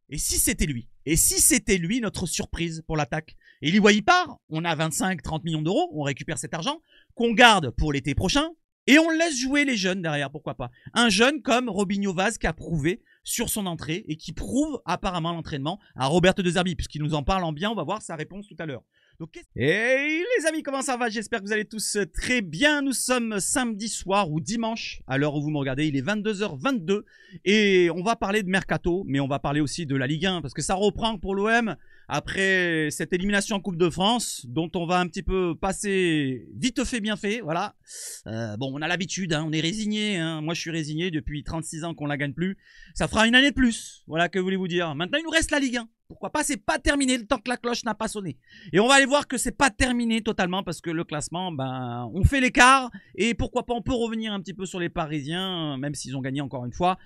Et si c'était lui? Et si c'était lui notre surprise pour l'attaque? Et Lee Wai part, on a 25-30 millions d'euros, on récupère cet argent, qu'on garde pour l'été prochain, et on laisse jouer les jeunes derrière, pourquoi pas. Un jeune comme Robinho Vaz qui a prouvé sur son entrée et qui prouve apparemment l'entraînement à Roberto De Zerbi, puisqu'il nous en parle en bien, on va voir sa réponse tout à l'heure. Donc, hey les amis, comment ça va? J'espère que vous allez tous très bien. Nous sommes samedi soir ou dimanche à l'heure où vous me regardez. Il est 22h22 et on va parler de Mercato, mais on va parler aussi de la Ligue 1 parce que ça reprend pour l'OM après cette élimination en Coupe de France dont on va un petit peu passer vite fait bien fait. Voilà. Bon, on a l'habitude, hein, on est résigné. Hein. Moi, je suis résigné depuis 36 ans qu'on la gagne plus. Ça fera une année de plus. Voilà, que voulez-vous dire? Maintenant, il nous reste la Ligue 1. Pourquoi pas? C'est pas terminé le temps que la cloche n'a pas sonné. Et on va aller voir que c'est pas terminé totalement parce que le classement, ben, on fait l'écart et pourquoi pas on peut revenir un petit peu sur les Parisiens, même s'ils ont gagné encore une fois.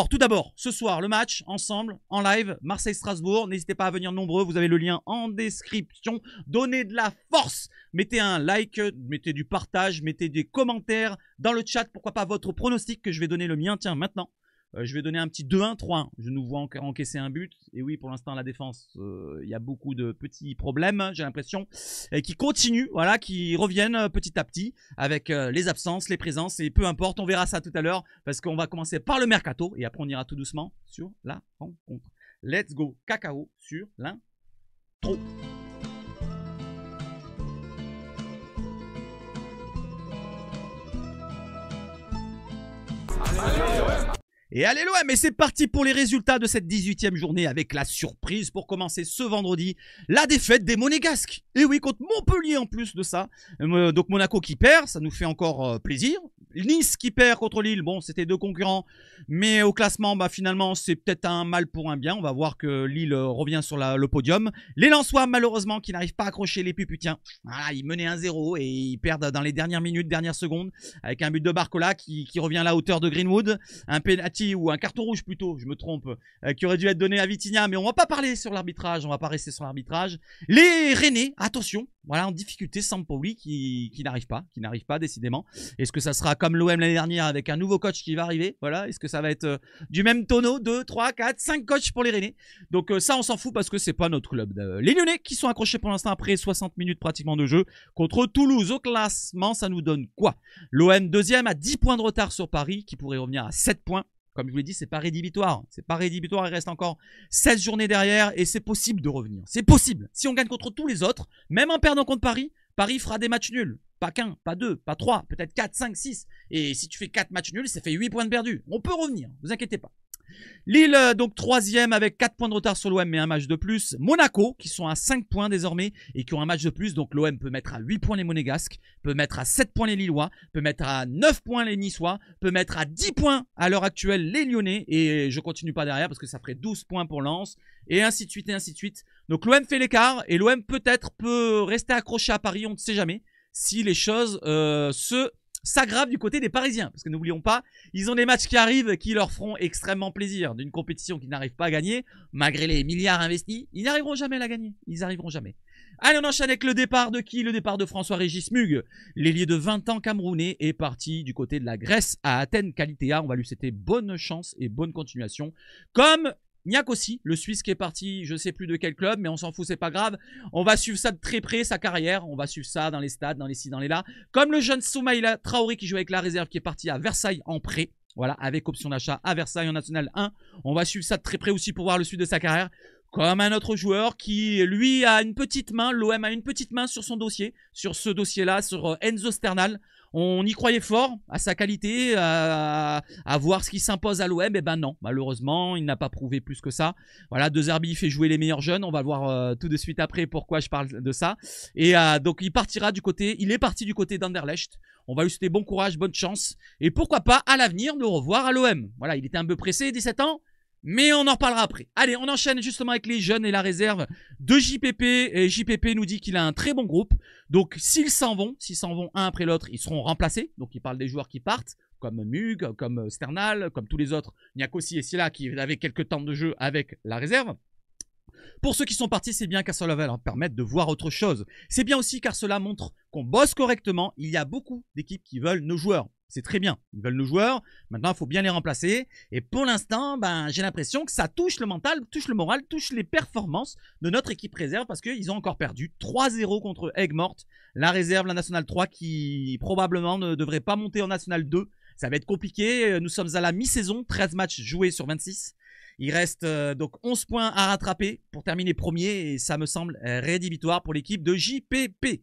Tout d'abord, ce soir, le match ensemble, en live, Marseille-Strasbourg. N'hésitez pas à venir nombreux, vous avez le lien en description. Donnez de la force, mettez un like, mettez du partage, mettez des commentaires dans le chat. Pourquoi pas votre pronostic que je vais donner le mien, tiens, maintenant. Je vais donner un petit 2-1, 3-1. Je nous vois encaisser un but. Et oui, pour l'instant, la défense, il y a beaucoup de petits problèmes, j'ai l'impression, qui continuent, voilà, qui reviennent petit à petit avec les absences, les présences. Et peu importe, on verra ça tout à l'heure parce qu'on va commencer par le mercato. Et après, on ira tout doucement sur la rencontre. Let's go, cacao sur l'intro. Et allez l'OM, et c'est parti pour les résultats de cette 18e journée avec la surprise pour commencer ce vendredi, la défaite des Monégasques. Et oui, contre Montpellier en plus de ça. Donc Monaco qui perd, ça nous fait encore plaisir. Nice qui perd contre Lille, bon c'était deux concurrents, mais au classement bah, finalement c'est peut-être un mal pour un bien. On va voir que Lille revient sur le podium. Les Lensois malheureusement qui n'arrivent pas à accrocher les Puputiens. Voilà, ils menaient 1-0 et ils perdent dans les dernières minutes, dernières secondes avec un but de Barcola qui revient à la hauteur de Greenwood. Un penalty ou un carton rouge plutôt, je me trompe, qui aurait dû être donné à Vitinha, mais on va pas parler sur l'arbitrage, on va pas rester sur l'arbitrage. Les Rennais, attention, voilà en difficulté, Sampaoli qui n'arrive pas décidément. Est-ce que ça sera comme l'OM l'année dernière avec un nouveau coach qui va arriver? Voilà, est-ce que ça va être du même tonneau? 2, 3, 4, 5 coachs pour les Rennais. Donc ça on s'en fout parce que c'est pas notre club. Les Lyonnais qui sont accrochés pour l'instant après 60 minutes pratiquement de jeu contre Toulouse. Au classement, ça nous donne quoi? L'OM deuxième à 10 points de retard sur Paris qui pourrait revenir à 7 points. Comme je vous l'ai dit, c'est pas rédhibitoire. C'est pas rédhibitoire, il reste encore 16 journées derrière et c'est possible de revenir. C'est possible. Si on gagne contre tous les autres, même en perdant contre Paris, Paris fera des matchs nuls. Pas qu'un, pas deux, pas trois, peut-être 4, 5, 6. Et si tu fais 4 matchs nuls, ça fait 8 points de perdus. On peut revenir, vous inquiétez pas. Lille, donc troisième avec 4 points de retard sur l'OM mais un match de plus. Monaco qui sont à 5 points désormais et qui ont un match de plus. Donc l'OM peut mettre à 8 points les Monégasques, peut mettre à 7 points les Lillois, peut mettre à 9 points les Niçois, peut mettre à 10 points à l'heure actuelle les Lyonnais. Et je continue pas derrière parce que ça ferait 12 points pour Lens. Et ainsi de suite et ainsi de suite. Donc l'OM fait l'écart et l'OM peut-être peut rester accroché à Paris, on ne sait jamais. Si les choses s'aggrave du côté des Parisiens. Parce que n'oublions pas, ils ont des matchs qui arrivent qui leur feront extrêmement plaisir. D'une compétition qu'ils n'arrivent pas à gagner, malgré les milliards investis, ils n'arriveront jamais à la gagner. Ils n'arriveront jamais. Allez, on enchaîne avec le départ de qui? Le départ de François-Régis Mug. L'ailier de 20 ans camerounais est parti du côté de la Grèce à Athènes Kalitéa. On va lui souhaiter bonne chance et bonne continuation. Comme Niak aussi, le Suisse qui est parti, je ne sais plus de quel club, mais on s'en fout, c'est pas grave. On va suivre ça de très près, sa carrière. On va suivre ça dans les stades, dans les ci, dans les là. Comme le jeune Soumaïla Traoré qui joue avec la réserve, qui est parti à Versailles en prêt. Voilà, avec option d'achat à Versailles en National 1. On va suivre ça de très près aussi pour voir le suite de sa carrière. Comme un autre joueur qui, lui, a une petite main. L'OM a une petite main sur son dossier. Sur ce dossier-là, sur Enzo Sternal. On y croyait fort à sa qualité, à voir ce qui s'impose à l'OM. Et ben non, malheureusement, il n'a pas prouvé plus que ça. Voilà, De Zerbi fait jouer les meilleurs jeunes. On va le voir tout de suite après pourquoi je parle de ça. Et donc, il partira du côté, il est parti du côté d'Anderlecht. On va lui souhaiter bon courage, bonne chance. Et pourquoi pas, à l'avenir, nous revoir à l'OM. Voilà, il était un peu pressé, 17 ans. Mais on en reparlera après. Allez, on enchaîne justement avec les jeunes et la réserve de JPP. Et JPP nous dit qu'il a un très bon groupe. Donc, s'ils s'en vont un après l'autre, ils seront remplacés. Donc, il parle des joueurs qui partent, comme Mug, comme Sternal, comme tous les autres. Niakossi et Silla qui avaient quelques temps de jeu avec la réserve. Pour ceux qui sont partis, c'est bien car cela va leur permettre de voir autre chose. C'est bien aussi car cela montre qu'on bosse correctement. Il y a beaucoup d'équipes qui veulent nos joueurs. C'est très bien. Ils veulent nos joueurs. Maintenant, il faut bien les remplacer. Et pour l'instant, j'ai l'impression que ça touche le mental, touche le moral, touche les performances de notre équipe réserve parce qu'ils ont encore perdu 3-0 contre Aigues-Mortes. La réserve, la Nationale 3 qui probablement ne devrait pas monter en Nationale 2. Ça va être compliqué. Nous sommes à la mi-saison, 13 matchs joués sur 26. Il reste donc 11 points à rattraper pour terminer premier et ça me semble rédhibitoire pour l'équipe de JPP.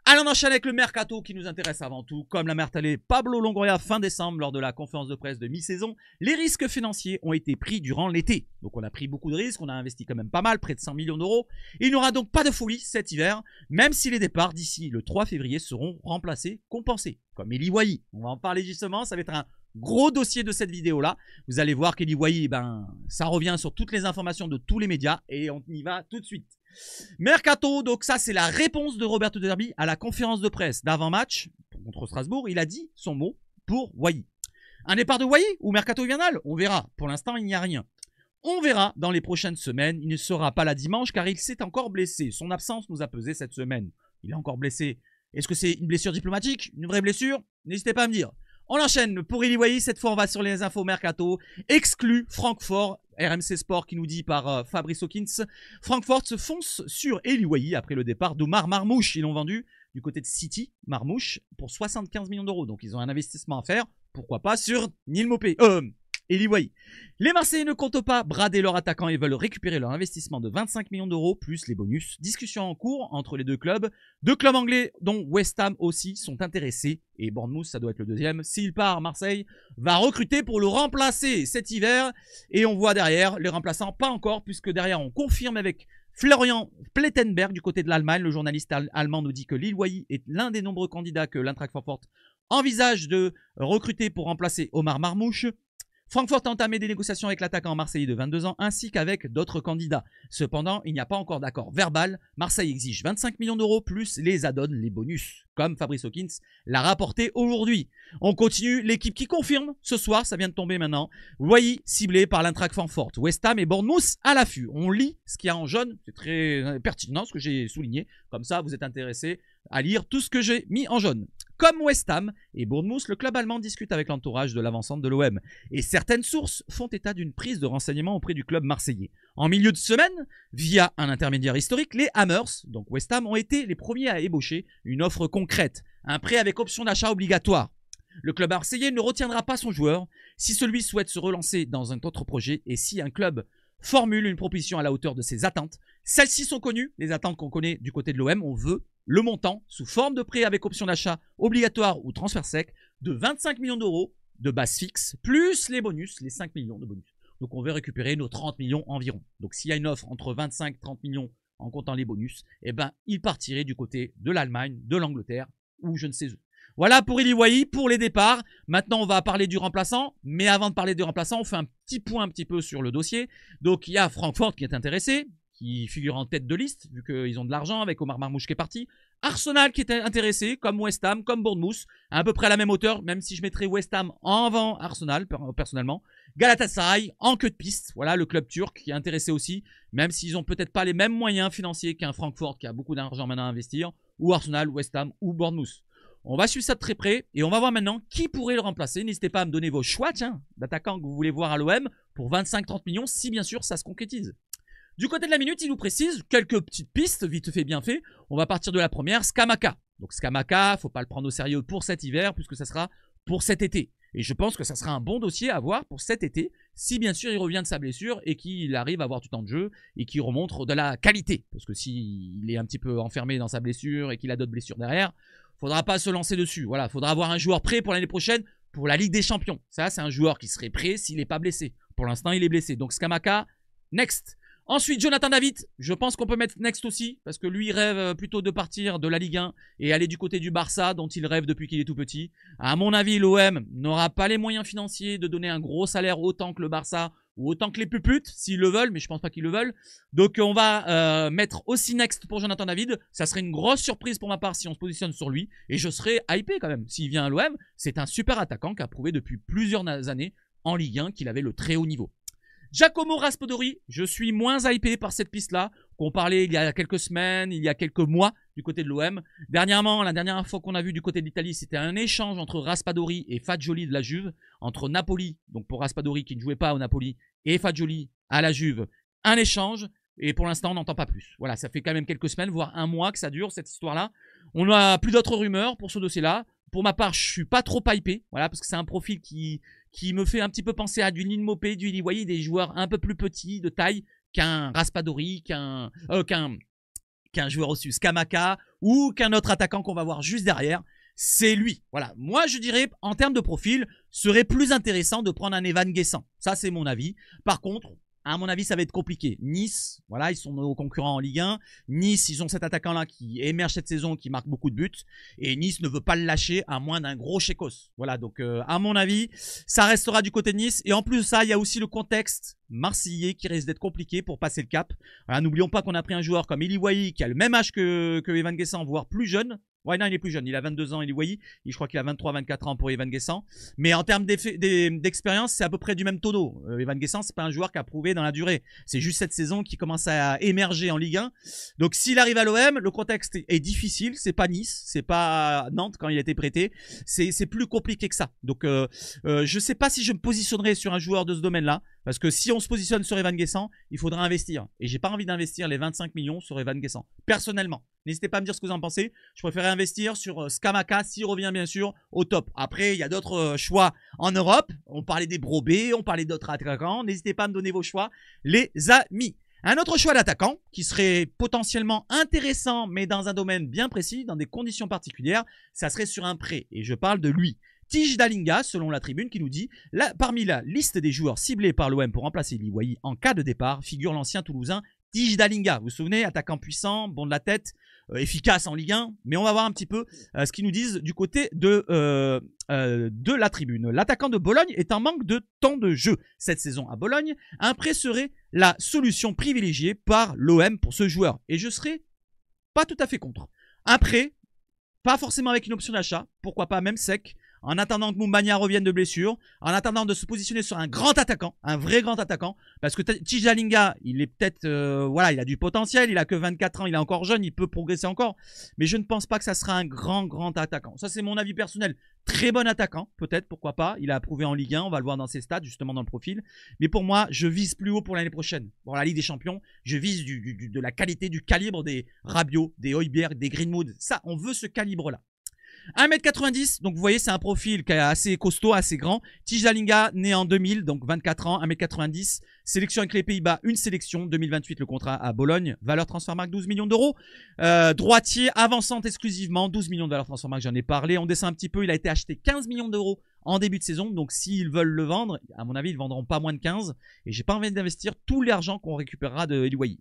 Allez, on enchaîne avec le mercato qui nous intéresse avant tout. Comme l'a martelé Pablo Longoria fin décembre lors de la conférence de presse de mi-saison, les risques financiers ont été pris durant l'été. Donc on a pris beaucoup de risques, on a investi quand même pas mal, près de 100 millions d'euros. Il n'y aura donc pas de folie cet hiver, même si les départs d'ici le 3 février seront remplacés, compensés. Comme Eli Wahi, on va en parler justement, ça va être un gros dossier de cette vidéo-là. Vous allez voir qu'Eli Wahi, ça revient sur toutes les informations de tous les médias et on y va tout de suite. Mercato, donc ça c'est la réponse de Roberto De Zerbi à la conférence de presse d'avant-match contre Strasbourg. Il a dit son mot pour Wahi. Un départ de Wahi ou mercato hivernal? On verra. Pour l'instant, il n'y a rien. On verra dans les prochaines semaines. Il ne sera pas là dimanche car il s'est encore blessé. Son absence nous a pesé cette semaine. Il est encore blessé. Est-ce que c'est une blessure diplomatique? Une vraie blessure? N'hésitez pas à me dire. On enchaîne pour Eli Wahi. Cette fois, on va sur les infos mercato. Exclu Francfort. RMC Sport qui nous dit par Fabrice Hawkins. Francfort se fonce sur Eli Wahi après le départ d'Omar Marmouche. Ils l'ont vendu du côté de City, Marmouche, pour 75 millions d'euros. Donc ils ont un investissement à faire. Pourquoi pas sur Neil Maupay. Eli Wahi. Les Marseillais ne comptent pas brader leur attaquant et veulent récupérer leur investissement de 25 millions d'euros plus les bonus. Discussion en cours entre les deux clubs. Deux clubs anglais dont West Ham aussi sont intéressés. Et Bournemouth, ça doit être le deuxième. S'il part, Marseille va recruter pour le remplacer cet hiver. Et on voit derrière les remplaçants, pas encore, puisque derrière on confirme avec Florian Plettenberg du côté de l'Allemagne. Le journaliste allemand nous dit que Eli Wahi est l'un des nombreux candidats que l'Eintracht Francfort envisage de recruter pour remplacer Omar Marmouche. Francfort a entamé des négociations avec l'attaquant marseillais de 22 ans ainsi qu'avec d'autres candidats. Cependant, il n'y a pas encore d'accord verbal. Marseille exige 25 millions d'euros plus les add-ons, les bonus, comme Fabrice Hawkins l'a rapporté aujourd'hui. On continue, l'équipe qui confirme ce soir, ça vient de tomber maintenant. Wahi ciblé par l'Eintracht Francfort, West Ham et Bournemouth à l'affût. On lit ce qu'il y a en jaune, c'est très pertinent ce que j'ai souligné. Comme ça, vous êtes intéressés à lire tout ce que j'ai mis en jaune. Comme West Ham et Bournemouth, le club allemand discute avec l'entourage de l'avancante de l'OM. Et certaines sources font état d'une prise de renseignements auprès du club marseillais. En milieu de semaine, via un intermédiaire historique, les Hammers, donc West Ham, ont été les premiers à ébaucher une offre concrète. Un prêt avec option d'achat obligatoire. Le club marseillais ne retiendra pas son joueur si celui souhaite se relancer dans un autre projet et si un club formule une proposition à la hauteur de ses attentes. Celles-ci sont connues, les attentes qu'on connaît du côté de l'OM. On veut le montant sous forme de prêt avec option d'achat obligatoire ou transfert sec de 25 millions d'euros de base fixe, plus les bonus, les 5 millions de bonus. Donc on veut récupérer nos 30 millions environ. Donc s'il y a une offre entre 25 et 30 millions en comptant les bonus, il partirait du côté de l'Allemagne, de l'Angleterre ou je ne sais où. Voilà pour Eli Wahi, pour les départs. Maintenant, on va parler du remplaçant. Mais avant de parler du remplaçant, on fait un petit point un petit peu sur le dossier. Donc, il y a Francfort qui est intéressé, qui figure en tête de liste, vu qu'ils ont de l'argent avec Omar Marmouche qui est parti. Arsenal qui est intéressé, comme West Ham, comme Bournemouth, à peu près à la même hauteur, même si je mettrais West Ham avant Arsenal, personnellement. Galatasaray, en queue de piste. Voilà, le club turc qui est intéressé aussi, même s'ils n'ont peut-être pas les mêmes moyens financiers qu'un Francfort qui a beaucoup d'argent maintenant à investir, ou Arsenal, West Ham, ou Bournemouth. On va suivre ça de très près et on va voir maintenant qui pourrait le remplacer. N'hésitez pas à me donner vos choix d'attaquants que vous voulez voir à l'OM pour 25-30 millions si bien sûr ça se concrétise. Du côté de la minute, il nous précise quelques petites pistes, vite fait, bien fait. On va partir de la première, Scamacca. Donc Scamacca, faut pas le prendre au sérieux pour cet hiver puisque ça sera pour cet été. Et je pense que ça sera un bon dossier à voir pour cet été si bien sûr il revient de sa blessure et qu'il arrive à avoir du temps de jeu et qu'il remonte de la qualité. Parce que s'il est un petit peu enfermé dans sa blessure et qu'il a d'autres blessures derrière, faudra pas se lancer dessus. Voilà, faudra avoir un joueur prêt pour l'année prochaine pour la Ligue des Champions. Ça, c'est un joueur qui serait prêt s'il n'est pas blessé. Pour l'instant, il est blessé. Donc Scamacca, next. Ensuite, Jonathan David, je pense qu'on peut mettre next aussi, parce que lui, il rêve plutôt de partir de la Ligue 1 et aller du côté du Barça, dont il rêve depuis qu'il est tout petit. À mon avis, l'OM n'aura pas les moyens financiers de donner un gros salaire autant que le Barça ou autant que les puputes, s'ils le veulent, mais je pense pas qu'ils le veulent. Donc on va mettre aussi next pour Jonathan David. Ça serait une grosse surprise pour ma part si on se positionne sur lui, et je serais hypé quand même. S'il vient à l'OM, c'est un super attaquant qui a prouvé depuis plusieurs années en Ligue 1 qu'il avait le très haut niveau. Giacomo Raspadori, je suis moins hypé par cette piste-là qu'on parlait il y a quelques semaines, il y a quelques mois du côté de l'OM. Dernièrement, la dernière fois qu'on a vu du côté de l'Italie, c'était un échange entre Raspadori et Fagioli de la Juve, entre Napoli, donc pour Raspadori qui ne jouait pas au Napoli, et Fagioli à la Juve. Un échange, et pour l'instant, on n'entend pas plus. Voilà, ça fait quand même quelques semaines, voire un mois que ça dure, cette histoire-là. On n'a plus d'autres rumeurs pour ce dossier-là. Pour ma part, je suis pas trop hypé, voilà, parce que c'est un profil qui me fait un petit peu penser à du Ninmopé, du Iliwayi, des joueurs un peu plus petits de taille qu'un Raspadori, qu'un joueur au Scamacca ou qu'un autre attaquant qu'on va voir juste derrière. C'est lui. Voilà. Moi, je dirais, en termes de profil, serait plus intéressant de prendre un Evan Guessant. Ça, c'est mon avis. Par contre, à mon avis, ça va être compliqué. Nice, voilà, ils sont nos concurrents en Ligue 1. Nice, ils ont cet attaquant-là qui émerge cette saison, qui marque beaucoup de buts. Et Nice ne veut pas le lâcher à moins d'un gros chécos. Voilà, donc à mon avis, ça restera du côté de Nice. Et en plus de ça, il y a aussi le contexte marseillais qui risque d'être compliqué pour passer le cap. Voilà, n'oublions pas qu'on a pris un joueur comme Iliwayi qui a le même âge que Evan Guessant, voire plus jeune. Ouais, non, il est plus jeune. Il a 22 ans, Iliwayi. Je crois qu'il a 23-24 ans pour Evan Guessant. Mais en termes d'expérience, c'est à peu près du même tonneau. Evan Guessant, c'est pas un joueur qui a prouvé dans la durée. C'est juste cette saison qui commence à émerger en Ligue 1. Donc, s'il arrive à l'OM, le contexte est difficile. C'est pas Nice, c'est pas Nantes quand il a été prêté. C'est plus compliqué que ça. Donc, je sais pas si je me positionnerai sur un joueur de ce domaine-là. Parce que si on se positionne sur Evan Guessant, il faudra investir. Et j'ai pas envie d'investir les 25 millions sur Evan Guessant. Personnellement. N'hésitez pas à me dire ce que vous en pensez. Je préférerais investir sur Scamacca s'il revient bien sûr au top. Après, il y a d'autres choix en Europe. On parlait des Brobé, on parlait d'autres attaquants. N'hésitez pas à me donner vos choix, les amis. Un autre choix d'attaquant qui serait potentiellement intéressant, mais dans un domaine bien précis, dans des conditions particulières, ça serait sur un prêt. Et je parle de lui. Tige Dalinga, selon la tribune, qui nous dit parmi la liste des joueurs ciblés par l'OM pour remplacer Iliwayi en cas de départ, figure l'ancien Toulousain Tige Dalinga. Vous vous souvenez, attaquant puissant, bon de la tête, efficace en Ligue 1. Mais on va voir un petit peu ce qu'ils nous disent du côté de la tribune. L'attaquant de Bologne est en manque de temps de jeu cette saison à Bologne. Un prêt serait la solution privilégiée par l'OM pour ce joueur. Et je serais pas tout à fait contre. Un prêt, pas forcément avec une option d'achat, pourquoi pas même sec, en attendant que Moumbagna revienne de blessure, en attendant de se positionner sur un grand attaquant, un vrai grand attaquant, parce que Tige Dalinga, il est peut-être, voilà, il a du potentiel, il a que 24 ans, il est encore jeune, il peut progresser encore, mais je ne pense pas que ça sera un grand attaquant. Ça, c'est mon avis personnel. Très bon attaquant, peut-être, pourquoi pas, il a approuvé en Ligue 1, on va le voir dans ses stats, justement dans le profil, mais pour moi, je vise plus haut pour l'année prochaine. Pour la Ligue des Champions, je vise de la qualité, du calibre des Rabiot, des Højbjerg, des Greenwood, ça, on veut ce calibre-là. 1m90, donc vous voyez c'est un profil qui est assez costaud, assez grand. Tige Dalinga, né en 2000, donc 24 ans, 1m90. Sélection avec les Pays-Bas, une sélection. 2028, le contrat à Bologne. Valeur transfermarkt 12 millions d'euros. Droitier, avançante exclusivement, 12 millions de valeur transfermarkt, j'en ai parlé. On descend un petit peu, il a été acheté 15 millions d'euros en début de saison. Donc s'ils veulent le vendre, à mon avis, ils ne vendront pas moins de 15. Et j'ai pas envie d'investir tout l'argent qu'on récupérera de Iliwayi.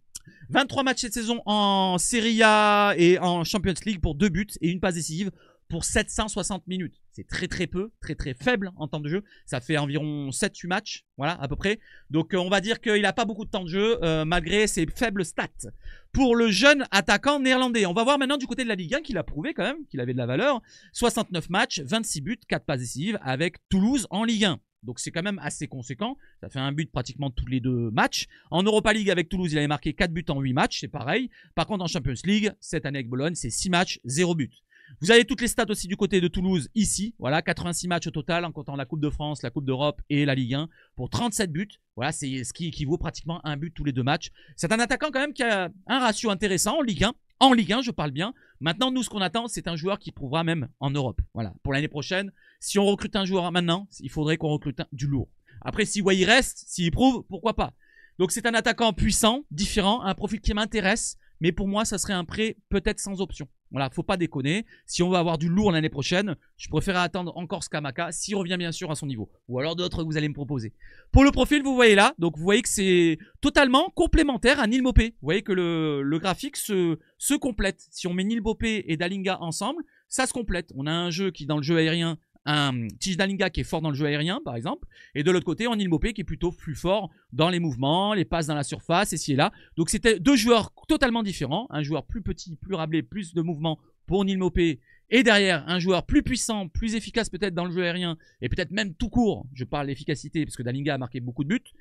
23 matchs cette saison en Serie A et en Champions League pour 2 buts et une passe décisive pour 760 minutes. C'est très peu, très faible en temps de jeu. Ça fait environ 7-8 matchs, voilà, à peu près. Donc on va dire qu'il n'a pas beaucoup de temps de jeu, malgré ses faibles stats. Pour le jeune attaquant néerlandais, on va voir maintenant du côté de la Ligue 1 qu'il a prouvé quand même, qu'il avait de la valeur. 69 matchs, 26 buts, 4 passes décisives avec Toulouse en Ligue 1. Donc c'est quand même assez conséquent. Ça fait un but pratiquement tous les 2 matchs. En Europa League avec Toulouse, il avait marqué 4 buts en 8 matchs, c'est pareil. Par contre en Champions League, cette année avec Bologne, c'est 6 matchs, 0 but. Vous avez toutes les stats aussi du côté de Toulouse ici. Voilà, 86 matchs au total en comptant la Coupe de France, la Coupe d'Europe et la Ligue 1 pour 37 buts. Voilà, c'est ce qui équivaut pratiquement à un but tous les 2 matchs. C'est un attaquant quand même qui a un ratio intéressant en Ligue 1. En Ligue 1, je parle bien. Maintenant, nous, ce qu'on attend, c'est un joueur qui prouvera même en Europe. Voilà, pour l'année prochaine, si on recrute un joueur maintenant, il faudrait qu'on recrute du lourd. Après, si Wai reste, s'il prouve, pourquoi pas. Donc, c'est un attaquant puissant, différent, un profil qui m'intéresse. Mais pour moi, ça serait un prêt peut-être sans option. Voilà, faut pas déconner. Si on veut avoir du lourd l'année prochaine, je préfère attendre encore Scamacca s'il revient bien sûr à son niveau. Ou alors d'autres que vous allez me proposer. Pour le profil, vous voyez là. Donc vous voyez que c'est totalement complémentaire à Neal Maupay. Vous voyez que le graphique se complète. Si on met Neal Maupay et Dalinga ensemble, ça se complète. On a un jeu qui, dans le jeu aérien, un Tige Dalinga qui est fort dans le jeu aérien par exemple, et de l'autre côté on a Neal Maupay qui est plutôt plus fort dans les mouvements, les passes dans la surface et ci et là. Donc c'était 2 joueurs totalement différents, un joueur plus petit, plus rablé, plus de mouvements pour Neal Maupay, et derrière un joueur plus puissant, plus efficace peut-être dans le jeu aérien et peut-être même tout court, je parle d'efficacité parce que Dalinga a marqué beaucoup de buts,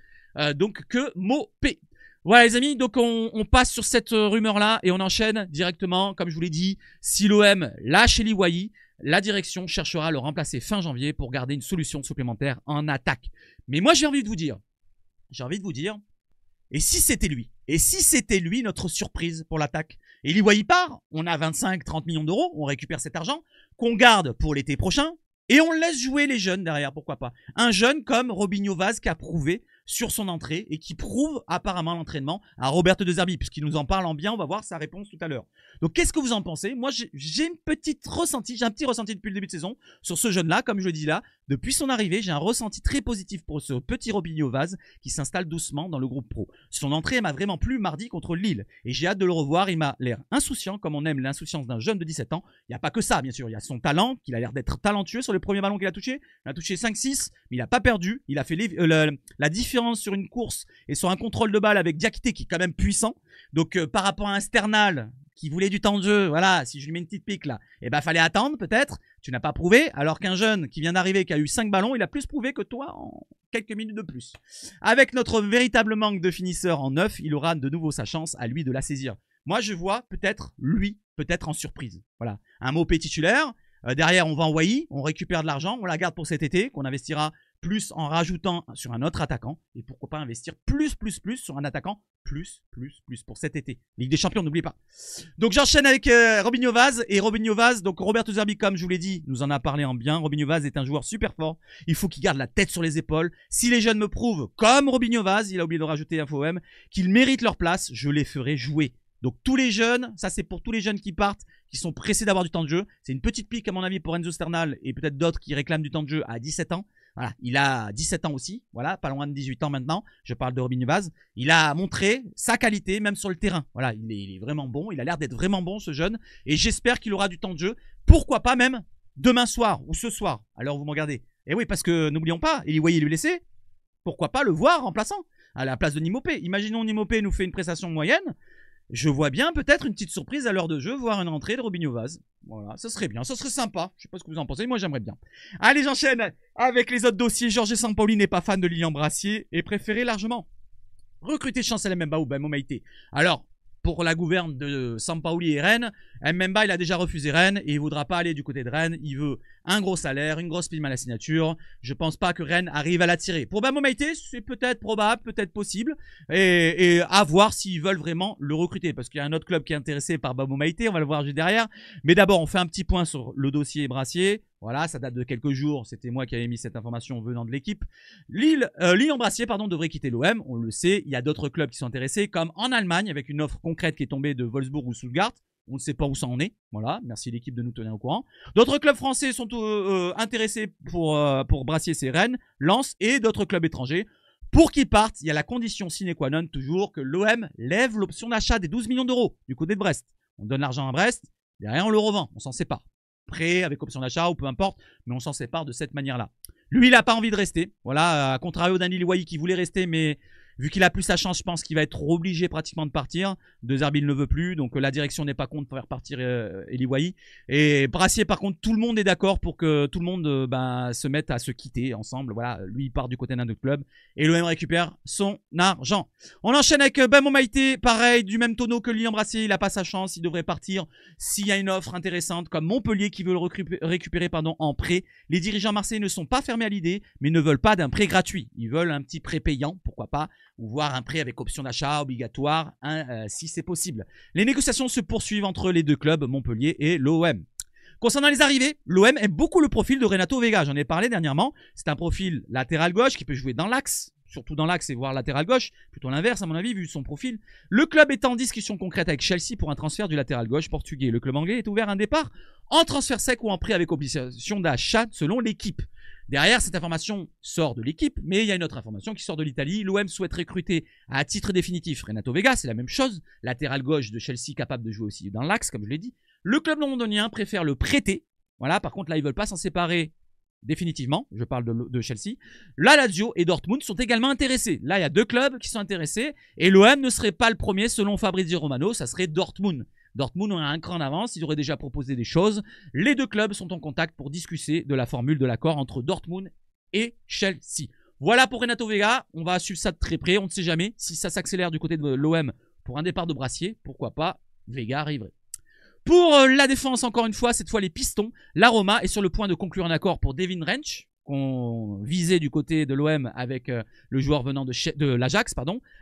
donc que Mopé. Voilà les amis, donc on passe sur cette rumeur-là et on enchaîne directement. Comme je vous l'ai dit, si l'OM lâche Eli Wahi, la direction cherchera à le remplacer fin janvier pour garder une solution supplémentaire en attaque. Mais moi j'ai envie de vous dire, et si c'était lui? Et si c'était lui notre surprise pour l'attaque? Eli Wahi part, on a 25-30 millions d'euros, on récupère cet argent, qu'on garde pour l'été prochain, et on laisse jouer les jeunes derrière, pourquoi pas. Un jeune comme Robinho Vaz qui a prouvé sur son entrée et qui prouve apparemment l'entraînement à Roberto De Zerbi, puisqu'il nous en parle en bien, on va voir sa réponse tout à l'heure. Donc qu'est-ce que vous en pensez? Moi j'ai un petit ressenti depuis le début de saison sur ce jeune-là, comme je le dis là, depuis son arrivée, j'ai un ressenti très positif pour ce petit Robinho Vaz qui s'installe doucement dans le groupe pro. Son entrée m'a vraiment plu mardi contre Lille et j'ai hâte de le revoir, il m'a l'air insouciant comme on aime l'insouciance d'un jeune de 17 ans. Il n'y a pas que ça bien sûr, il y a son talent, qu'il a l'air d'être talentueux sur le premier ballon qu'il a touché. Il a touché 5-6, mais il n'a pas perdu, il a fait la différence sur une course et sur un contrôle de balle avec Diakité qui est quand même puissant. Donc par rapport à un Sternal qui voulait du temps de jeu, voilà, si je lui mets une petite pique là, eh ben fallait attendre peut-être, tu n'as pas prouvé, alors qu'un jeune qui vient d'arriver, qui a eu 5 ballons, il a plus prouvé que toi en quelques minutes de plus. Avec notre véritable manque de finisseur en neuf, il aura de nouveau sa chance à lui de la saisir. Moi je vois peut-être lui, peut-être en surprise. Voilà, un Mopé titulaire, derrière on vend Wahi, on récupère de l'argent, on la garde pour cet été, qu'on investira plus en rajoutant sur un autre attaquant. Et pourquoi pas investir plus sur un attaquant plus pour cet été. Ligue des Champions, n'oubliez pas. Donc j'enchaîne avec Robinho Vaz. Et Robinho Vaz, donc Roberto De Zerbi, comme je vous l'ai dit, nous en a parlé en bien. Robinho Vaz est un joueur super fort. Il faut qu'il garde la tête sur les épaules. Si les jeunes me prouvent, comme Robinho Vaz, il a oublié de rajouter InfoM, qu'ils méritent leur place, je les ferai jouer. Donc tous les jeunes, ça c'est pour tous les jeunes qui partent, qui sont pressés d'avoir du temps de jeu. C'est une petite pique à mon avis pour Enzo Sternal et peut-être d'autres qui réclament du temps de jeu à 17 ans. Voilà, il a 17 ans aussi, voilà, pas loin de 18 ans maintenant, je parle de Robinho Vaz. Il a montré sa qualité même sur le terrain, voilà, il est vraiment bon, il a l'air d'être vraiment bon ce jeune, et j'espère qu'il aura du temps de jeu, pourquoi pas même demain soir ou ce soir, alors vous me regardez. Et oui, parce que n'oublions pas, Eli Wahi est blessé, pourquoi pas le voir remplaçant à la place de Nimopé. Imaginons Nimopé nous fait une prestation moyenne, je vois bien peut-être une petite surprise à l'heure de jeu, voir une entrée de Robinho Vaz. Voilà, ça serait bien, ça serait sympa. Je sais pas ce que vous en pensez, moi j'aimerais bien. Allez, j'enchaîne avec les autres dossiers. Jorge Sampaoli n'est pas fan de Lilian Brassier et préférait largement recruter Chancel Mbemba ou Bamba Maïté. Alors, pour la gouverne de Sampaoli et Rennes, Mbemba il a déjà refusé Rennes et il voudra pas aller du côté de Rennes. Il veut un gros salaire, une grosse prime à la signature. Je pense pas que Rennes arrive à l'attirer. Pour Bamba Maïté, c'est peut-être probable, peut-être possible. Et à voir s'ils veulent vraiment le recruter. Parce qu'il y a un autre club qui est intéressé par Bamba Maïté, on va le voir juste derrière. Mais d'abord, on fait un petit point sur le dossier Brassier. Voilà, ça date de quelques jours. C'était moi qui avais mis cette information venant de l'équipe. Lilian Brassier, pardon, devrait quitter l'OM. On le sait. Il y a d'autres clubs qui sont intéressés, comme en Allemagne, avec une offre concrète qui est tombée de Wolfsburg ou Stuttgart. On ne sait pas où ça en est. Voilà, merci l'équipe de nous tenir au courant. D'autres clubs français sont intéressés pour Brassier, c'est Rennes, Lens et d'autres clubs étrangers. Pour qu'ils partent, il y a la condition sine qua non toujours que l'OM lève l'option d'achat des 12 millions d'euros du côté de Brest. On donne l'argent à Brest, derrière on le revend, on s'en sépare. Prêt, avec option d'achat ou peu importe, mais on s'en sépare de cette manière-là. Lui, il n'a pas envie de rester. Voilà, à contrario d'Eli Wahi qui voulait rester, mais vu qu'il a plus sa chance, je pense qu'il va être obligé pratiquement de partir. De Zerbi ne le veut plus, donc la direction n'est pas contre pour faire partir Eli Wahi. Et Brassier, par contre, tout le monde est d'accord pour que tout le monde se mette à se quitter ensemble. Voilà, lui, il part du côté d'un autre club et l'OM récupère son argent. On enchaîne avec Bamba Maïté, pareil, du même tonneau que Lilian Brassier. Il n'a pas sa chance, il devrait partir s'il y a une offre intéressante comme Montpellier qui veut le récupérer en prêt. Les dirigeants marseillais ne sont pas fermés à l'idée, mais ne veulent pas d'un prêt gratuit. Ils veulent un petit prêt payant, pourquoi pas, ou voir un prêt avec option d'achat obligatoire, si c'est possible. Les négociations se poursuivent entre les deux clubs, Montpellier et l'OM. Concernant les arrivées, l'OM aime beaucoup le profil de Renato Vega. J'en ai parlé dernièrement. C'est un profil latéral gauche qui peut jouer dans l'axe, surtout dans l'axe et voire latéral gauche, plutôt l'inverse à mon avis vu son profil. Le club est en discussion concrète avec Chelsea pour un transfert du latéral gauche portugais. Le club anglais est ouvert à un départ en transfert sec ou en prêt avec obligation d'achat selon l'équipe. Derrière, cette information sort de l'équipe, mais il y a une autre information qui sort de l'Italie. L'OM souhaite recruter à titre définitif Renato Vega, c'est la même chose. Latéral gauche de Chelsea capable de jouer aussi dans l'axe, comme je l'ai dit. Le club londonien préfère le prêter. Voilà, par contre là, ils veulent pas s'en séparer définitivement. Je parle de Chelsea. La Lazio et Dortmund sont également intéressés. Là, il y a deux clubs qui sont intéressés et l'OM ne serait pas le premier selon Fabrizio Romano, ça serait Dortmund. Dortmund a un cran d'avance, ils auraient déjà proposé des choses. Les deux clubs sont en contact pour discuter de la formule de l'accord entre Dortmund et Chelsea. Voilà pour Renato Vega. On va suivre ça de très près. On ne sait jamais si ça s'accélère du côté de l'OM pour un départ de Brassier. Pourquoi pas, Vega arriverait. Pour la défense, encore une fois, cette fois les Pistons, la Roma est sur le point de conclure un accord pour Devin Wrench, qu'on visait du côté de l'OM avec le joueur venant de l'Ajax.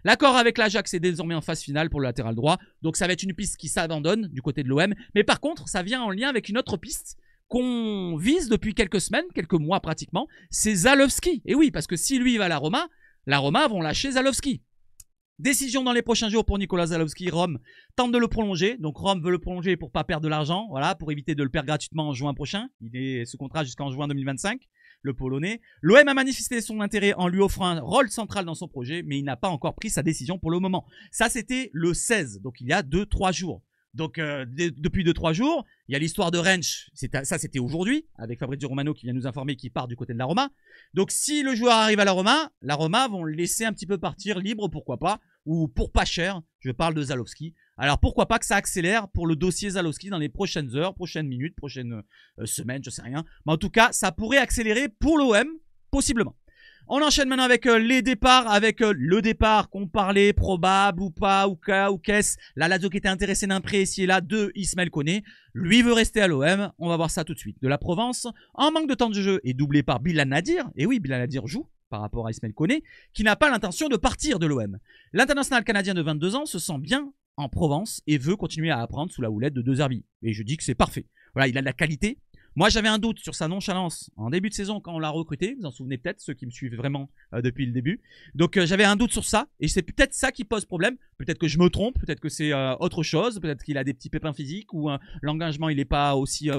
L'accord avec l'Ajax est désormais en phase finale pour le latéral droit, donc ça va être une piste qui s'abandonne du côté de l'OM. Mais par contre, ça vient en lien avec une autre piste qu'on vise depuis quelques semaines, quelques mois pratiquement, c'est Zalewski. Et oui, parce que si lui va à la Roma vont lâcher Zalewski. Décision dans les prochains jours pour Nicolas Zalewski. Rome tente de le prolonger. Donc Rome veut le prolonger pour pas perdre de l'argent. Voilà, pour éviter de le perdre gratuitement en juin prochain. Il est sous contrat jusqu'en juin 2025, le Polonais. L'OM a manifesté son intérêt en lui offrant un rôle central dans son projet, mais il n'a pas encore pris sa décision pour le moment. Ça, c'était le 16, donc il y a 2-3 jours. Donc depuis 2-3 jours, il y a l'histoire de Wrench. Ça, c'était aujourd'hui, avec Fabrizio Romano qui vient nous informer qu'il part du côté de la Roma. Donc si le joueur arrive à la Roma vont le laisser un petit peu partir libre, pourquoi pas, ou pour pas cher. Je parle de Zalewski. Alors pourquoi pas que ça accélère pour le dossier Zalewski dans les prochaines heures, prochaines minutes, prochaines semaines, je sais rien. Mais en tout cas, ça pourrait accélérer pour l'OM, possiblement. On enchaîne maintenant avec les départs, avec le départ qu'on parlait, probable ou pas, ou qu'est-ce. La Lazio qui était intéressée d'un prêt ici et là de Ismaël Koné. Lui veut rester à l'OM. On va voir ça tout de suite. De la Provence, en manque de temps de jeu, est doublé par Bilal Nadir. Et oui, Bilal Nadir joue par rapport à Ismaël Koné, qui n'a pas l'intention de partir de l'OM. L'international canadien de 22 ans se sent bien en Provence et veut continuer à apprendre sous la houlette de De Zerbi. Et je dis que c'est parfait. Voilà, il a de la qualité. Moi, j'avais un doute sur sa nonchalance en début de saison quand on l'a recruté. Vous en souvenez peut-être, ceux qui me suivent vraiment depuis le début. Donc, j'avais un doute sur ça. Et c'est peut-être ça qui pose problème. Peut-être que je me trompe. Peut-être que c'est autre chose. Peut-être qu'il a des petits pépins physiques ou l'engagement, il n'est pas aussi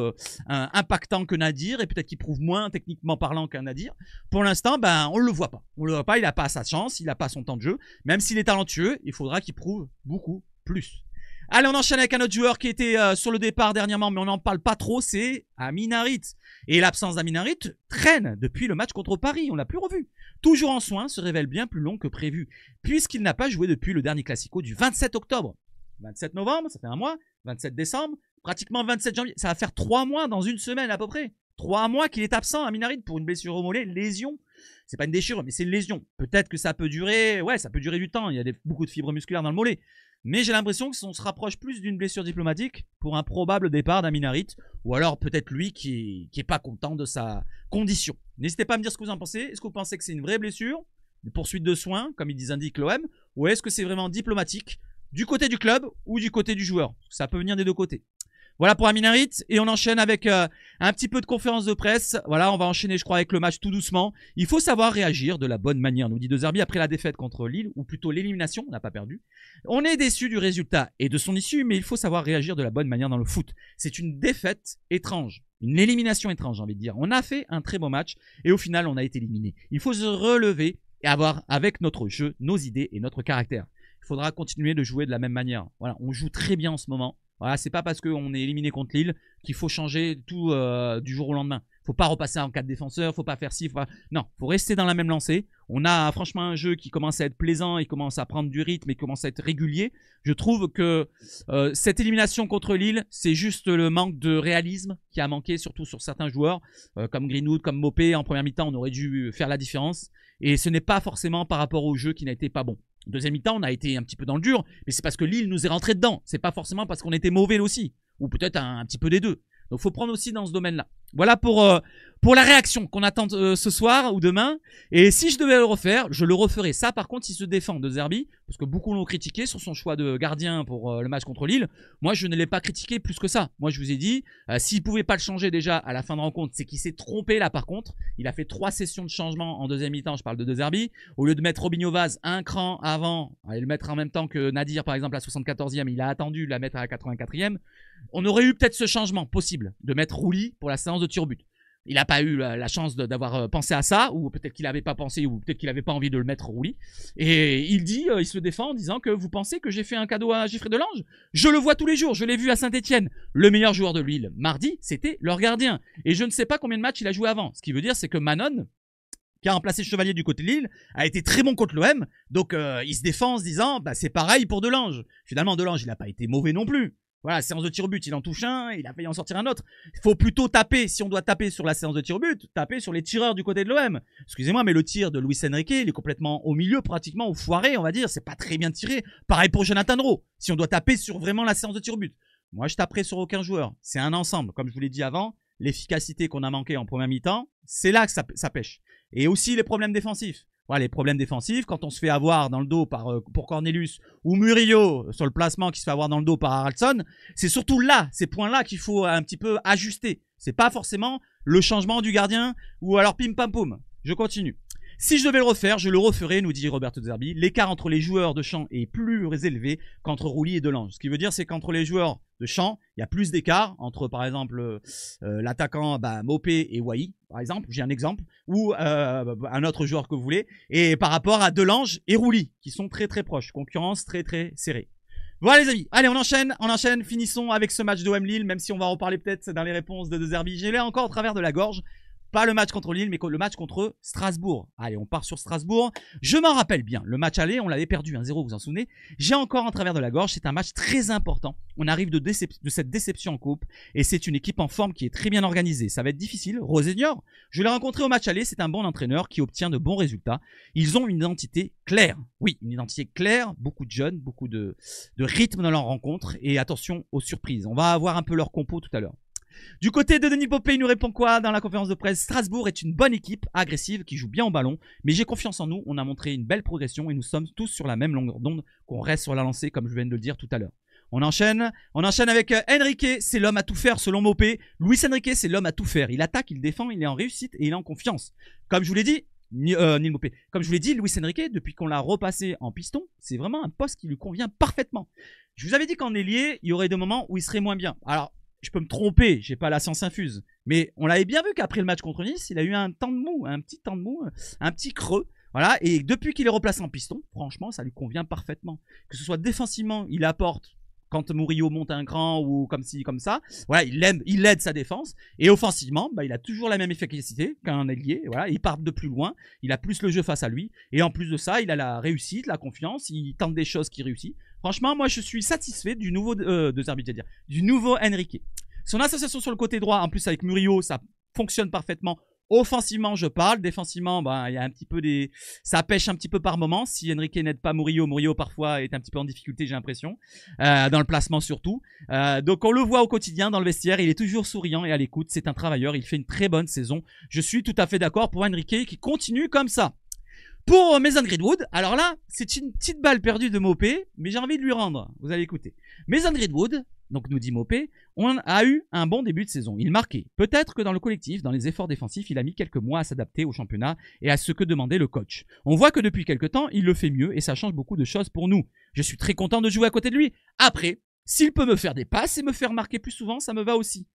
impactant que Nadir. Et peut-être qu'il prouve moins techniquement parlant qu'un Nadir. Pour l'instant, ben, on ne le voit pas. On le voit pas. Il n'a pas sa chance. Il n'a pas son temps de jeu. Même s'il est talentueux, il faudra qu'il prouve beaucoup plus. Allez, on enchaîne avec un autre joueur qui était sur le départ dernièrement, mais on n'en parle pas trop, c'est Amin Harit. Et l'absence d'Amin Harit traîne depuis le match contre Paris, on l'a plus revu. Toujours en soins, se révèle bien plus long que prévu, puisqu'il n'a pas joué depuis le dernier Classico du 27 octobre. 27 novembre, ça fait un mois, 27 décembre, pratiquement 27 janvier, ça va faire 3 mois dans une semaine à peu près. 3 mois qu'il est absent, Amin Harit, pour une blessure au mollet, lésion. C'est pas une déchirure, mais c'est une lésion. Peut-être que ça peut durer, ouais, ça peut durer du temps, il y a beaucoup de fibres musculaires dans le mollet. Mais j'ai l'impression qu'on se rapproche plus d'une blessure diplomatique pour un probable départ d'Amin Harit. Ou alors peut-être lui qui est pas content de sa condition. N'hésitez pas à me dire ce que vous en pensez. Est-ce que vous pensez que c'est une vraie blessure, une poursuite de soins, comme ils indiquent l'OM, ou est-ce que c'est vraiment diplomatique du côté du club ou du côté du joueur? Ça peut venir des deux côtés. Voilà pour Amin Harit. Et on enchaîne avec un petit peu de conférence de presse. Voilà, on va enchaîner, je crois, avec le match tout doucement. Il faut savoir réagir de la bonne manière, nous dit De Zerbi, après la défaite contre Lille, ou plutôt l'élimination, on n'a pas perdu. On est déçu du résultat et de son issue, mais il faut savoir réagir de la bonne manière dans le foot. C'est une défaite étrange, une élimination étrange, j'ai envie de dire. On a fait un très beau match et au final, on a été éliminé. Il faut se relever et avoir avec notre jeu, nos idées et notre caractère. Il faudra continuer de jouer de la même manière. Voilà, on joue très bien en ce moment. Voilà, c'est pas parce qu'on est éliminé contre Lille qu'il faut changer tout du jour au lendemain. Faut pas repasser en 4 défenseurs, faut pas faire ci, non, faut rester dans la même lancée. On a franchement un jeu qui commence à être plaisant, il commence à prendre du rythme et commence à être régulier. Je trouve que cette élimination contre Lille, c'est juste le manque de réalisme qui a manqué, surtout sur certains joueurs, comme Greenwood, comme Mopé. En première mi-temps, on aurait dû faire la différence. Et ce n'est pas forcément par rapport au jeu qui n'a été pas bon. En deuxième mi-temps, on a été un petit peu dans le dur, mais c'est parce que Lille nous est rentré dedans. C'est pas forcément parce qu'on était mauvais aussi, ou peut-être un petit peu des deux. Donc, faut prendre aussi dans ce domaine-là. Voilà pour la réaction qu'on attend ce soir ou demain. Et si je devais le refaire, je le referais. Ça, par contre, il se défend De Zerbi, parce que beaucoup l'ont critiqué sur son choix de gardien pour le match contre Lille. Moi, je ne l'ai pas critiqué plus que ça. Moi, je vous ai dit, s'il pouvait pas le changer déjà à la fin de rencontre, c'est qu'il s'est trompé là, par contre. Il a fait 3 sessions de changement en deuxième mi-temps, je parle de Zerbi. Au lieu de mettre Robinho Vaz un cran avant, et le mettre en même temps que Nadir, par exemple, à 74e, il a attendu de la mettre à la 84e. On aurait eu peut-être ce changement possible de mettre Rouli pour la séance de tir au but. Il n'a pas eu la chance d'avoir pensé à ça, ou peut-être qu'il n'avait pas pensé, ou peut-être qu'il n'avait pas envie de le mettre Rouli. Et il dit, il se défend en disant que vous pensez que j'ai fait un cadeau à Geoffrey Delange? Je le vois tous les jours, je l'ai vu à Saint-Etienne. Le meilleur joueur de Lille, mardi, c'était leur gardien. Et je ne sais pas combien de matchs il a joué avant. Ce qui veut dire, c'est que Manon, qui a remplacé Chevalier du côté de Lille, a été très bon contre l'OM. Donc il se défend en se disant, bah, c'est pareil pour Delange. Finalement, Delange, il n'a pas été mauvais non plus. Voilà, séance de tir au but, il en touche un, il a failli en sortir un autre. Il faut plutôt taper, si on doit taper sur la séance de tir au but, taper sur les tireurs du côté de l'OM. Excusez-moi, mais le tir de Luis Enrique, il est complètement au milieu, pratiquement, au foiré, on va dire. C'est pas très bien tiré. Pareil pour Jonathan Rowe, si on doit taper sur vraiment la séance de tir au but. Moi, je taperai sur aucun joueur. C'est un ensemble. Comme je vous l'ai dit avant, l'efficacité qu'on a manqué en première mi-temps, c'est là que ça pêche. Et aussi les problèmes défensifs. Voilà, les problèmes défensifs, quand on se fait avoir dans le dos pour Cornelius ou Murillo sur le placement qui se fait avoir dans le dos par Haraldsson, c'est surtout là, ces points-là qu'il faut un petit peu ajuster. C'est pas forcément le changement du gardien ou alors pim pam poum. Je continue. Si je devais le refaire, je le referais, nous dit Roberto De Zerbi. L'écart entre les joueurs de champ est plus élevé qu'entre Rouli et Delange. Ce qui veut dire, c'est qu'entre les joueurs de champ, il y a plus d'écart entre, par exemple, l'attaquant Mopé et Wai, par exemple. J'ai un exemple. Ou un autre joueur que vous voulez. Et par rapport à Delange et Rouli, qui sont très très proches. Concurrence très très serrée. Voilà les amis, allez on enchaîne, finissons avec ce match d'OM Lille, même si on va en reparler peut-être dans les réponses de Zerbi. J'ai là encore au travers de la gorge. Pas le match contre Lille, mais le match contre Strasbourg. Allez, on part sur Strasbourg. Je m'en rappelle bien. Le match aller, on l'avait perdu 1-0, vous vous en souvenez. J'ai encore en travers de la gorge. C'est un match très important. On arrive de cette déception en coupe. Et c'est une équipe en forme qui est très bien organisée. Ça va être difficile. Rosenior, je l'ai rencontré au match aller. C'est un bon entraîneur qui obtient de bons résultats. Ils ont une identité claire. Oui, une identité claire. Beaucoup de jeunes, beaucoup de rythme dans leur rencontre. Et attention aux surprises. On va avoir un peu leur compo tout à l'heure. Du côté de Denis Popé, il nous répond quoi dans la conférence de presse? Strasbourg est une bonne équipe, agressive, qui joue bien au ballon, mais j'ai confiance en nous, on a montré une belle progression et nous sommes tous sur la même longueur d'onde, qu'on reste sur la lancée comme je viens de le dire tout à l'heure. On enchaîne avec Enrique, c'est l'homme à tout faire selon Mopé. Luis Enrique, c'est l'homme à tout faire, il attaque, il défend, il est en réussite et il est en confiance. Comme je vous l'ai dit, Neil Mopé. Comme je vous l'ai dit, Luis Enrique, depuis qu'on l'a repassé en piston, c'est vraiment un poste qui lui convient parfaitement. Je vous avais dit qu'en ailier, il y aurait des moments où il serait moins bien. Alors, je peux me tromper, j'ai pas la science infuse. Mais on l'avait bien vu qu'après le match contre Nice, il a eu un temps de mou, un petit creux. Voilà, et depuis qu'il est replacé en piston, franchement, ça lui convient parfaitement. Que ce soit défensivement, il apporte quand Murillo monte un cran ou comme ci, comme ça. Voilà, il aide sa défense. Et offensivement, il a toujours la même efficacité qu'un ailier. Voilà, il part de plus loin, il a plus le jeu face à lui. Et en plus de ça, il a la réussite, la confiance, il tente des choses qui réussissent. Franchement, moi, je suis satisfait du nouveau du nouveau Enrique. Son association sur le côté droit, en plus avec Murillo, ça fonctionne parfaitement. Offensivement, je parle. Défensivement, il y a un petit peu ça pêche un petit peu par moment. Si Enrique n'aide pas Murillo, Murillo parfois est un petit peu en difficulté, j'ai l'impression. Dans le placement surtout. Donc on le voit au quotidien dans le vestiaire. Il est toujours souriant et à l'écoute. C'est un travailleur. Il fait une très bonne saison. Je suis tout à fait d'accord pour Enrique qui continue comme ça. Pour Mason Greenwood, alors là, c'est une petite balle perdue de Mopé, mais j'ai envie de lui rendre. Vous allez écouter. Mason Greenwood, donc nous dit Mopé, on a eu un bon début de saison. Il marquait. Peut-être que dans le collectif, dans les efforts défensifs, il a mis quelques mois à s'adapter au championnat et à ce que demandait le coach. On voit que depuis quelques temps, il le fait mieux et ça change beaucoup de choses pour nous. Je suis très content de jouer à côté de lui. Après, s'il peut me faire des passes et me faire marquer plus souvent, ça me va aussi.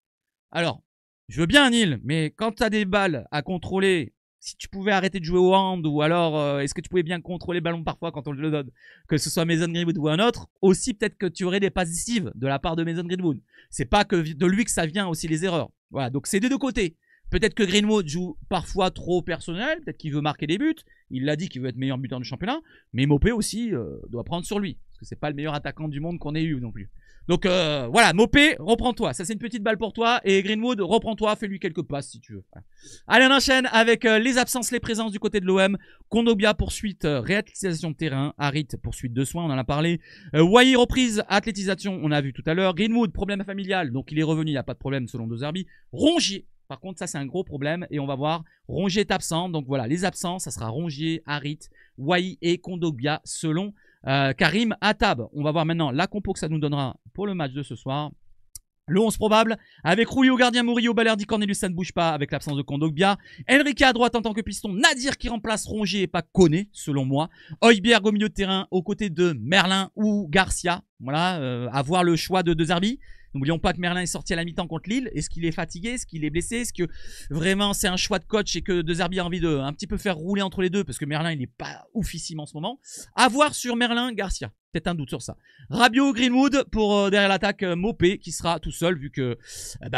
Alors, je veux bien Neil, mais quand tu as des balles à contrôler... Si tu pouvais arrêter de jouer au hand ou alors est-ce que tu pouvais bien contrôler le ballon parfois quand on le donne, que ce soit Mason Greenwood ou un autre, aussi peut-être que tu aurais des passes décisives de la part de Mason Greenwood. C'est pas que de lui que ça vient aussi les erreurs. Voilà, donc c'est des deux côtés. Peut-être que Greenwood joue parfois trop personnel, peut-être qu'il veut marquer des buts, il l'a dit qu'il veut être meilleur buteur du championnat, mais Mopé aussi doit prendre sur lui, parce que c'est pas le meilleur attaquant du monde qu'on ait eu non plus. Donc voilà, Mopé, reprends-toi. Ça c'est une petite balle pour toi. Et Greenwood, reprends-toi, fais-lui quelques passes si tu veux. Allez, on enchaîne avec les absences, les présences du côté de l'OM. Kondogbia, poursuite, réathlétisation de terrain. Harit, poursuite de soins, on en a parlé. Wai, reprise, athlétisation, on a vu tout à l'heure. Greenwood, problème familial, donc il est revenu, il n'y a pas de problème selon De Zerbi. Rongier, par contre ça c'est un gros problème. Et on va voir, Rongier est absent. Donc voilà, les absents, ça sera Rongier, Harit, Wai et Kondogbia selon... Karim Attab. On va voir maintenant la compo que ça nous donnera pour le match de ce soir. Le 11 probable, avec Rouillé au gardien, Murillo, Balerdi, Cornelius, ça ne bouge pas avec l'absence de Kondogbia. Enrique à droite en tant que piston, Nadir qui remplace Rongier et pas Koné, selon moi. Højbjerg au milieu de terrain, aux côtés de Merlin ou Garcia. Voilà, à voir le choix de Zerbi. N'oublions pas que Merlin est sorti à la mi-temps contre Lille. Est-ce qu'il est fatigué? Est-ce qu'il est blessé? Est-ce que vraiment c'est un choix de coach et que De Zerbi a envie de un petit peu faire rouler entre les deux? Parce que Merlin, il n'est pas oufissime en ce moment. À voir sur Merlin, Garcia. Peut-être un doute sur ça. Rabiot, Greenwood pour derrière l'attaque Mopé qui sera tout seul vu que,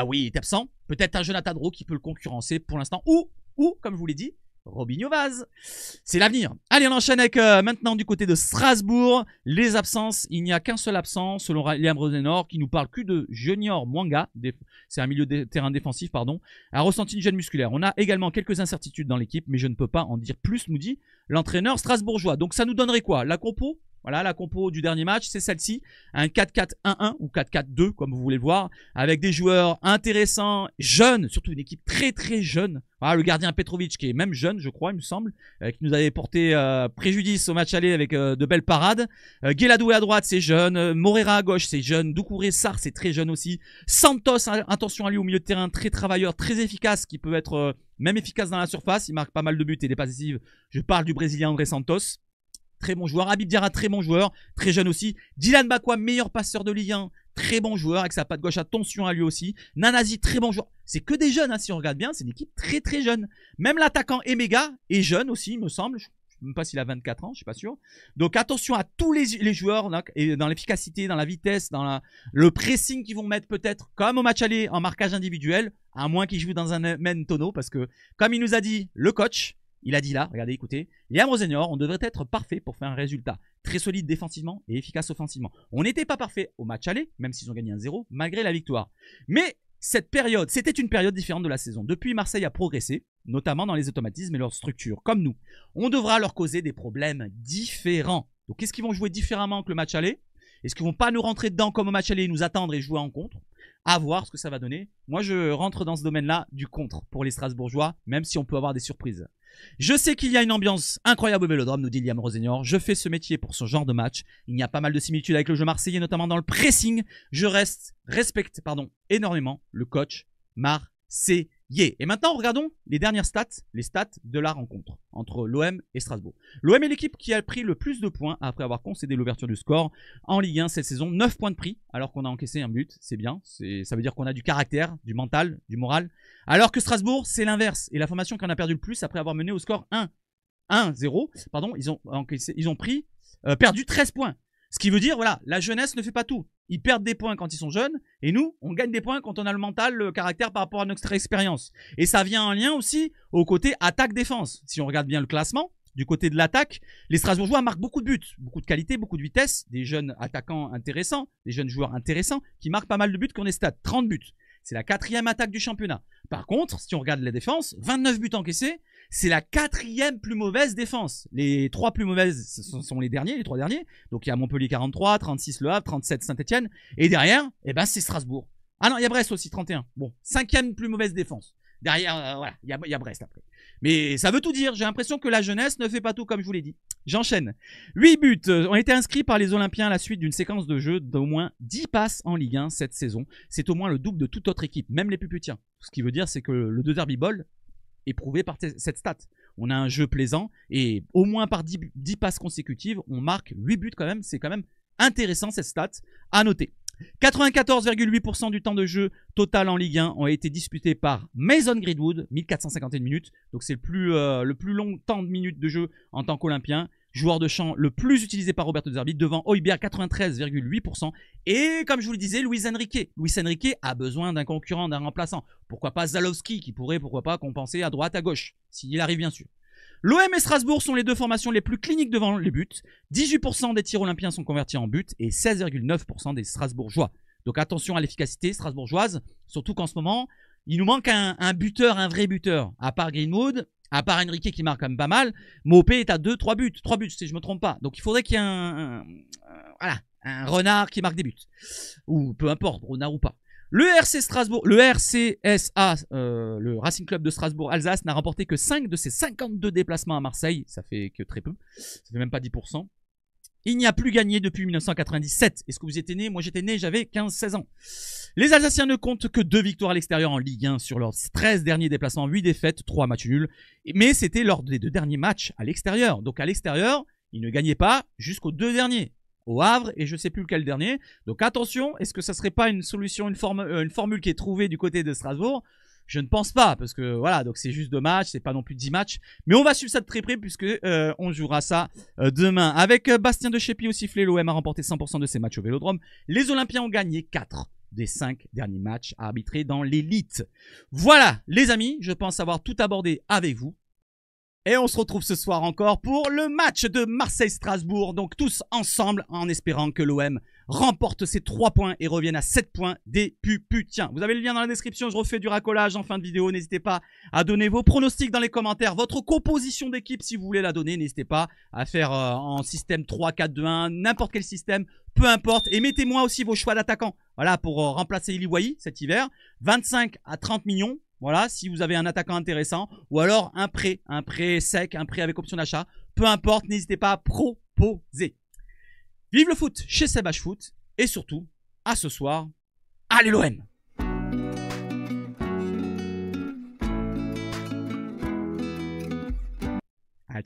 oui, il est absent. Peut-être un Jonathan Rowe qui peut le concurrencer pour l'instant. Ou, comme je vous l'ai dit, Robinho Vaz. C'est l'avenir. Allez, on enchaîne avec maintenant du côté de Strasbourg. Les absences, il n'y a qu'un seul absent selon Liam Rosenor qui nous parle que de Junior Mwanga. C'est un milieu de terrain défensif, pardon. A ressenti une gêne musculaire. On a également quelques incertitudes dans l'équipe, mais je ne peux pas en dire plus, nous dit l'entraîneur strasbourgeois. Donc ça nous donnerait quoi? La compo? Voilà, la compo du dernier match, c'est celle-ci. Un 4-4-1-1 ou 4-4-2, comme vous voulez le voir, avec des joueurs intéressants, jeunes, surtout une équipe très très jeune. Voilà, le gardien Petrovic, qui est même jeune, je crois, il me semble, qui nous avait porté préjudice au match aller avec de belles parades. Guéladoué à droite, c'est jeune. Morera à gauche, c'est jeune. Doucouré Sarr, c'est très jeune aussi. Santos, attention à lui au milieu de terrain, très travailleur, très efficace, qui peut être même efficace dans la surface. Il marque pas mal de buts et des passes décisives. Je parle du Brésilien André Santos. Très bon joueur. Habib Diarra, très bon joueur. Très jeune aussi. Dylan Bakwa, meilleur passeur de Ligue 1. Très bon joueur avec sa patte gauche. Attention à lui aussi. Nanasi, très bon joueur. C'est que des jeunes, hein, si on regarde bien. C'est une équipe très très jeune. Même l'attaquant Emega est jeune aussi, il me semble. Je ne sais même pas s'il a 24 ans, je ne suis pas sûr. Donc attention à tous les joueurs là, et dans l'efficacité, dans la vitesse, dans le pressing qu'ils vont mettre peut-être, comme au match aller, en marquage individuel. À moins qu'ils jouent dans un même tonneau. Parce que, comme il nous a dit le coach, il a dit là, regardez, écoutez, Liam Rosenor, on devrait être parfait pour faire un résultat très solide défensivement et efficace offensivement. On n'était pas parfait au match aller, même s'ils ont gagné 1-0, malgré la victoire. Mais cette période, c'était une période différente de la saison. Depuis, Marseille a progressé, notamment dans les automatismes et leur structure, comme nous. On devra leur causer des problèmes différents. Donc, qu'est-ce qu'ils vont jouer différemment que le match aller? Est-ce qu'ils vont pas nous rentrer dedans comme au match aller et nous attendre et jouer en contre? À voir ce que ça va donner. Moi, je rentre dans ce domaine-là du contre pour les Strasbourgeois, même si on peut avoir des surprises. Je sais qu'il y a une ambiance incroyable au Vélodrome, nous dit Liam Rosenor. Je fais ce métier pour ce genre de match. Il y a pas mal de similitudes avec le jeu marseillais, notamment dans le pressing. Je respecte énormément le coach marseillais. Et maintenant, regardons les dernières stats, les stats de la rencontre entre l'OM et Strasbourg. L'OM est l'équipe qui a pris le plus de points après avoir concédé l'ouverture du score en Ligue 1 cette saison. 9 points de prix, alors qu'on a encaissé un but. C'est bien. Ça veut dire qu'on a du caractère, du mental, du moral. Alors que Strasbourg, c'est l'inverse. Et la formation qui en a perdu le plus après avoir mené au score 1-0, pardon, ils ont perdu 13 points. Ce qui veut dire, voilà, la jeunesse ne fait pas tout. Ils perdent des points quand ils sont jeunes, et nous, on gagne des points quand on a le mental, le caractère par rapport à notre expérience. Et ça vient en lien aussi au côté attaque-défense. Si on regarde bien le classement, du côté de l'attaque, les Strasbourgeois marquent beaucoup de buts, beaucoup de qualité, beaucoup de vitesse, des jeunes attaquants intéressants, des jeunes joueurs intéressants, qui marquent pas mal de buts qu'on est stade, 30 buts. C'est la 4e attaque du championnat. Par contre, si on regarde la défense, 29 buts encaissés, c'est la 4e plus mauvaise défense. Les 3 plus mauvaises ce sont les 3 derniers. Donc il y a Montpellier 43, 36 Le Havre, 37 Saint-Etienne. Et derrière, eh ben, c'est Strasbourg. Ah non, il y a Brest aussi, 31. Bon, 5e plus mauvaise défense. Derrière, voilà, il y a Brest après. Mais ça veut tout dire. J'ai l'impression que la jeunesse ne fait pas tout comme je vous l'ai dit. J'enchaîne. 8 buts ont été inscrits par les Olympiens à la suite d'une séquence de jeu d'au moins 10 passes en Ligue 1 cette saison. C'est au moins le double de toute autre équipe, même les plus petits. Ce qui veut dire, c'est que le 2 Derby Ball est prouvé par cette stat. On a un jeu plaisant et au moins par 10 passes consécutives, on marque 8 buts quand même. C'est quand même intéressant cette stat à noter. 94,8% du temps de jeu total en Ligue 1 ont été disputés par Mason Greenwood, 1451 minutes. Donc c'est le plus long temps de minutes de jeu en tant qu'Olympien. Joueur de champ le plus utilisé par Roberto De Zerbi, devant Højbjerg, 93,8%. Et comme je vous le disais, Luis Enrique. Luis Enrique a besoin d'un concurrent, d'un remplaçant. Pourquoi pas Zalewski qui pourrait, pourquoi pas, compenser à droite, à gauche, s'il arrive bien sûr. L'OM et Strasbourg sont les deux formations les plus cliniques devant les buts. 18% des tirs olympiens sont convertis en buts et 16,9% des Strasbourgeois. Donc attention à l'efficacité strasbourgeoise, surtout qu'en ce moment, il nous manque un buteur, un vrai buteur. À part Greenwood, à part Enrique qui marque quand même pas mal, Mopé est à 3 buts. 3 buts si je ne me trompe pas. Donc il faudrait qu'il y ait un renard qui marque des buts. Ou peu importe, renard ou pas. Le RC Strasbourg, le RCSA, le Racing Club de Strasbourg-Alsace n'a remporté que 5 de ses 52 déplacements à Marseille. Ça fait que très peu. Ça fait même pas 10%. Il n'y a plus gagné depuis 1997. Est-ce que vous étiez né? Moi j'étais né, j'avais 15-16 ans. Les Alsaciens ne comptent que 2 victoires à l'extérieur en Ligue 1 sur leurs 13 derniers déplacements, 8 défaites, 3 matchs nuls. Mais c'était lors des 2 derniers matchs à l'extérieur. Donc à l'extérieur, ils ne gagnaient pas jusqu'aux 2 derniers. Au Havre et je ne sais plus lequel dernier. Donc attention, est-ce que ça ne serait pas une solution, une formule qui est trouvée du côté de Strasbourg? Je ne pense pas, parce que voilà, donc c'est juste 2 matchs, c'est pas non plus 10 matchs. Mais on va suivre ça de très près puisque on jouera ça demain. Avec Bastien de Chépy au sifflet, l'OM a remporté 100% de ses matchs au Vélodrome. Les Olympiens ont gagné 4 des 5 derniers matchs à arbitrer dans l'élite. Voilà, les amis, je pense avoir tout abordé avec vous. Et on se retrouve ce soir encore pour le match de Marseille-Strasbourg. Donc tous ensemble en espérant que l'OM remporte ses 3 points et revienne à 7 points des Puputiens. Vous avez le lien dans la description, je refais du racolage en fin de vidéo. N'hésitez pas à donner vos pronostics dans les commentaires. Votre composition d'équipe si vous voulez la donner. N'hésitez pas à faire en système 3-4-2-1, n'importe quel système, peu importe. Et mettez-moi aussi vos choix d'attaquants. Voilà, pour remplacer Iliwayi cet hiver. 25 à 30 millions. Voilà, si vous avez un attaquant intéressant, ou alors un prêt sec, un prêt avec option d'achat, peu importe, n'hésitez pas à proposer. Vive le foot chez Seb H Foot, et surtout, à ce soir, allez l'OM! Allez,